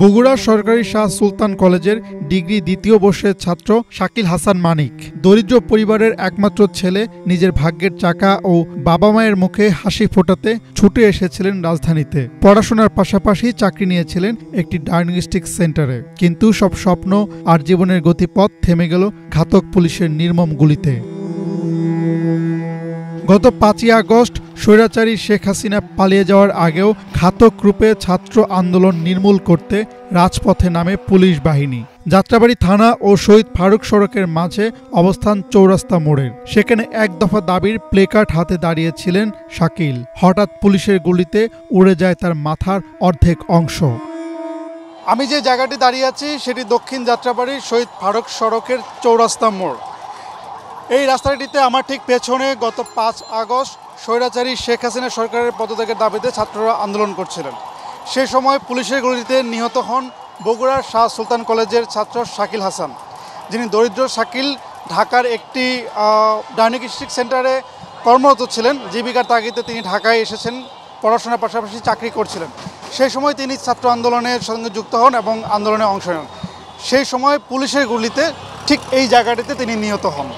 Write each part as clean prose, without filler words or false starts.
বগুড়া সরকারি শাহ সুলতান কলেজের ডিগ্রি দ্বিতীয় বর্ষের ছাত্র শাকিল হাসান মানিক দরিদ্র পরিবারের একমাত্র ছেলে। নিজের ভাগ্যের চাকা ও বাবা মায়ের মুখে হাসি ফোটাতে ছুটে এসেছিলেন রাজধানীতে। পড়াশোনার পাশাপাশি চাকরি নিয়েছিলেন একটি ডায়াগনস্টিক সেন্টারে, কিন্তু সব স্বপ্ন আর জীবনের গতিপথ থেমে গেল ঘাতক পুলিশের নির্মম গুলিতে। গত 5ই আগস্ট স্বৈরাচারী শেখ হাসিনা পালিয়ে যাওয়ার আগেও ঘাতক রূপে ছাত্র আন্দোলন নির্মূল করতে রাজপথে নামে পুলিশ বাহিনী। যাত্রাবাড়ী থানা ও শহীদ ফারুক সড়কের মাঝে অবস্থান চৌরাস্তা মোড়ের। সেখানে এক দফা দাবির প্লেকার্ড হাতে দাঁড়িয়েছিলেন শাকিল। হঠাৎ পুলিশের গুলিতে উড়ে যায় তার মাথার অর্ধেক অংশ। আমি যে জায়গাটি দাঁড়িয়ে আছি সেটি দক্ষিণ যাত্রাবাড়ির শহীদ ফারুক সড়কের চৌরাস্তা মোড়। এই রাস্তাটিতে আমার ঠিক পেছনে গত 5 আগস্ট স্বৈরাচারী শেখ হাসিনা সরকারের পদত্যাগের দাবিতে ছাত্ররা আন্দোলন করছিলেন। সে সময় পুলিশের গুলিতে নিহত হন বগুড়ার শাহ সুলতান কলেজের ছাত্র শাকিল হাসান, যিনি দরিদ্র শাকিল ঢাকার একটি ডায়াগনস্টিক সেন্টারে কর্মরত ছিলেন। জীবিকার তাগিদে তিনি ঢাকায় এসেছেন, পড়াশোনার পাশাপাশি চাকরি করছিলেন। সেই সময় তিনি ছাত্র আন্দোলনের সঙ্গে যুক্ত হন এবং আন্দোলনে অংশ নেন। সেই সময় পুলিশের গুলিতে ঠিক এই জায়গাটিতে তিনি নিহত হন।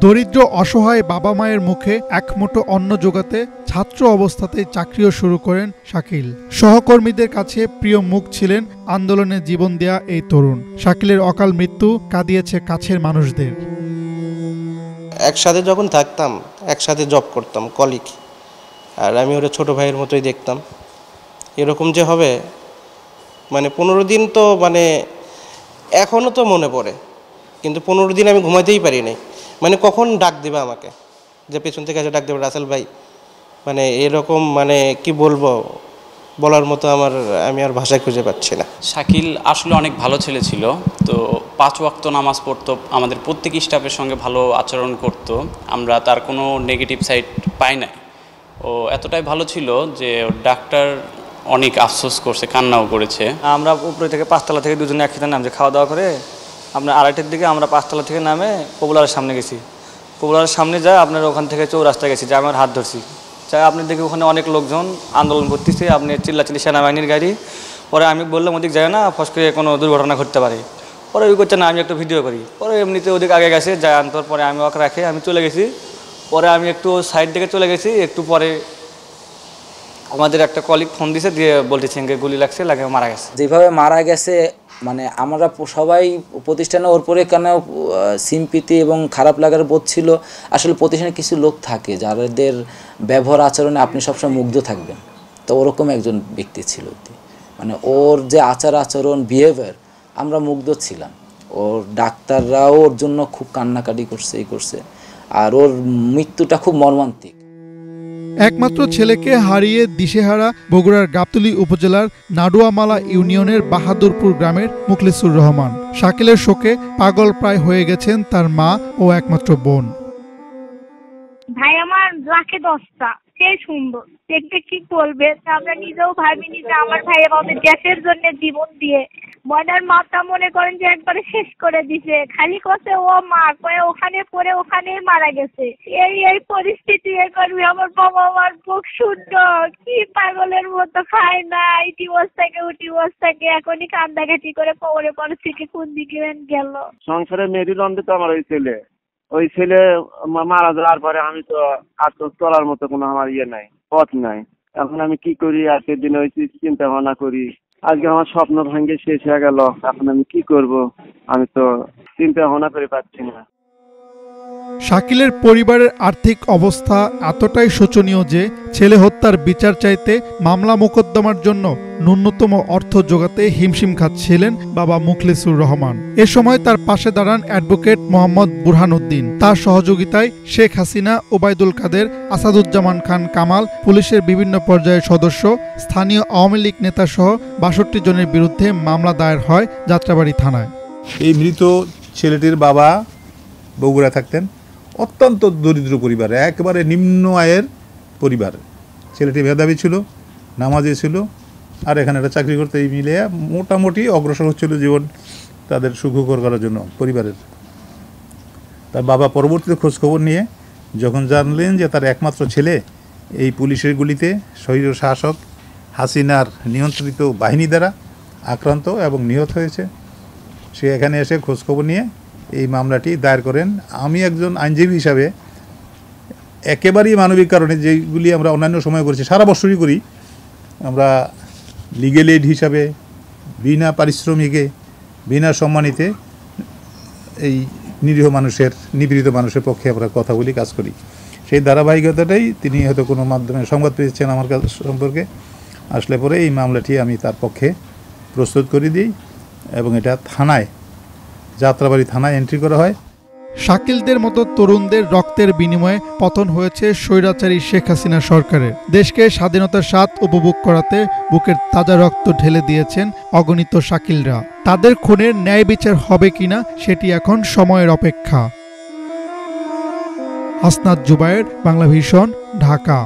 দরিদ্র অসহায় বাবা মায়ের মুখে এক মুঠো অন্ন জোগাতে ছাত্র অবস্থাতেই চাকরিও শুরু করেন শাকিল। সহকর্মীদের কাছে প্রিয় মুখ ছিলেন আন্দোলনে জীবন দেয়া এই তরুণ। শাকিলের অকাল মৃত্যু কাঁদিয়েছে কাছের মানুষদের। একসাথে যখন থাকতাম, একসাথে জব করতাম, কলিগ, আর আমি ওরা ছোট ভাইয়ের মতোই দেখতাম। এরকম যে হবে 15 দিন তো এখনও তো মনে পড়ে, কিন্তু 15 দিন আমি ঘুমাতেই পারি নাই। কখন ডাক দেবে আমাকে, যে পেছন থেকে এসে ডাক দেবে, রাসেল ভাই, এরকম কি বলবো, বলার মতো আমি আর ভাষায় খুঁজে পাচ্ছি না। শাকিল আসলে অনেক ভালো ছেলে ছিল। তো 5 ওয়াক্ত নামাজ পড়তো, আমাদের প্রত্যেক স্টাফের সঙ্গে ভালো আচরণ করত। আমরা তার কোনো নেগেটিভ সাইড পাই নাই। ও এতটাই ভালো ছিল যে ডাক্তার অনেক আফসোস করছে, কান্নাও করেছে। আমরা উপরে থেকে 5 তলা থেকে দুজনে একসাথে নামছে খাওয়া দাওয়া করে। আপনার 2:30টার দিকে আমরা 5 তলা থেকে নামে পপুলারের সামনে গেছি। পপুলারের সামনে যায় আপনার ওখান থেকে চৌরাস্তায় গেছি, যে আমার হাত ধরছি। চাই আপনি দেখি ওখানে অনেক লোকজন আন্দোলন করতেছে, আপনি চিল্লাচিল্লি সেনাবাহিনীর গাড়ি। পরে আমি বললাম ওদিক যায় না, ফস করে কোনো দুর্ঘটনা ঘটতে পারে। পরে ওই করছে না, আমি একটা ভিডিও করি। পরে এমনিতে ওদিক আগে গেছে, যায় আনতার পরে আমি ওকে রাখে আমি চলে গেছি। পরে আমি একটু সাইড দিকে চলে গেছি। একটু পরে আমাদের একটা কলিগ ফোন দিছে, দিয়ে বলতেছেন গুলি লাগছে, লাগে মারা গেছে। যেভাবে মারা গেছে আমরা সবাই প্রতিষ্ঠানে ওর পরে কেন সিম্পিতি এবং খারাপ লাগার বোধ ছিল। আসলে প্রতিষ্ঠানে কিছু লোক থাকে যাদের ব্যবহার আচরণে আপনি সবসময় মুগ্ধ থাকবেন, তো ওরকম একজন ব্যক্তি ছিল। ওর যে আচার আচরণ, বিহেভিয়ার, আমরা মুগ্ধ ছিলাম। ওর ডাক্তাররাও ওর জন্য খুব কান্নাকাটি করছে। আর ওর মৃত্যুটা খুব মর্মান্তিক। একমাত্র ছেলেকে হারিয়ে দিশেহারা বগুড়ার গাবতলী উপজেলার নাডুয়ামালা ইউনিয়নের বাহাদুরপুর গ্রামের মুখলিসুর রহমান। শাকিলের শোকে পাগল প্রায় হয়ে গেছেন তার মা ও একমাত্র বোন। ভাই আমার লাখে 10টা, সেই সুন্দর দেখতে, কি বলবে। আমরা নিজেও ভাবিনি যে আমার ভাই আমাদের দেশের জন্য জীবন দিয়ে ময়নার মাথা মনে করেন যে একবারে শেষ করে দিছে। খালি কছে ও মা কয়ে ওখানে পড়ে ওখানেই মারা গেছে। এই পরিস্থিতি এ করবি, আমার বাবা আমার বুক শূন্য, কি পাগলের মতো খায় না, ইটি বস থাকে এখনই কান্দাকাটি করে কোমরে পরিস্থিতি কোন দিকে গেল। সংসারে মেরুদণ্ডে তো আমার ওই ছেলে মারা যাওয়ার পরে আমি তো আর তো চলার মতো কোনো আমার নাই, পথ নাই। এখন আমি কি করি, আজকের দিনে ওই চিন্তা ভাবনা করি। আজকে আমার স্বপ্ন ভাঙ্গে শেষ হয়ে গেল, এখন আমি কি করব, আমি তো চিন্তা ভাবনা করে পাচ্ছি না। শাকিলের পরিবারের আর্থিক অবস্থা এতটাই শোচনীয় যে ছেলে হত্যার বিচার চাইতে মামলা মোকদ্দমার জন্য ন্যূনতম অর্থ জোগাতে হিমশিম খাচ্ছিলেন বাবা মুখলিসুর রহমান। এ সময় তার পাশে দাঁড়ান অ্যাডভোকেট মোহাম্মদ বুরহানুদ্দিন। তার সহযোগিতায় শেখ হাসিনা, ওবায়দুল কাদের, আসাদুজ্জামান খান কামাল, পুলিশের বিভিন্ন পর্যায়ের সদস্য, স্থানীয় আওয়ামী লীগ নেতাসহ 62 জনের বিরুদ্ধে মামলা দায়ের হয় যাত্রাবাড়ী থানায়। এই মৃত ছেলেটির বাবা বগুড়া থাকতেন, অত্যন্ত দরিদ্র পরিবার, একেবারে নিম্ন আয়ের পরিবার। ছেলেটি মেধাবী ছিল, নামাজি ছিল, আর এখানে একটা চাকরি করতে এই মিলে মোটামুটি অগ্রসর হচ্ছিল জীবন তাদের সুখকর করার জন্য পরিবারের। তার বাবা পরবর্তীতে খোঁজখবর নিয়ে যখন জানলেন যে তার একমাত্র ছেলে এই পুলিশের গুলিতে স্বৈর শাসক হাসিনার নিয়ন্ত্রিত বাহিনী দ্বারা আক্রান্ত এবং নিহত হয়েছে। সে এখানে এসে খোঁজখবর নিয়ে এই মামলাটি দায়ের করেন। আমি একজন আইনজীবী হিসাবে একেবারেই মানবিক কারণে যেগুলি আমরা অন্যান্য সময় করেছি, সারা বছরই করি, আমরা লিগেল এইড হিসাবে বিনা পারিশ্রমিকে বিনা সম্মানিতে এই নিরীহ মানুষের, নিপীড়িত মানুষের পক্ষে আমরা কথা বলি, কাজ করি। সেই ধারাবাহিকতাটাই তিনি হয়তো কোনো মাধ্যমে সংবাদ পেয়েছেন আমার কাছে সম্পর্কে, আসলে পরে এই মামলাটি আমি তার পক্ষে প্রস্তুত করে দিই এবং এটা থানায়, যাত্রাবাড়ি থানায় এন্ট্রি করা হয়। শাকিলদের মতো তরুণদের রক্তের বিনিময়ে পতন হয়েছে স্বৈরাচারী শেখ হাসিনা সরকারের। দেশকে স্বাধীনতার স্বাদ উপভোগ করাতে বুকের তাজা রক্ত ঢেলে দিয়েছেন অগণিত শাকিলরা। তাদের খুনের ন্যায় বিচার হবে কিনা সেটি এখন সময়ের অপেক্ষা। হাসনাত জুবায়ের, বাংলা ভিশন, ঢাকা।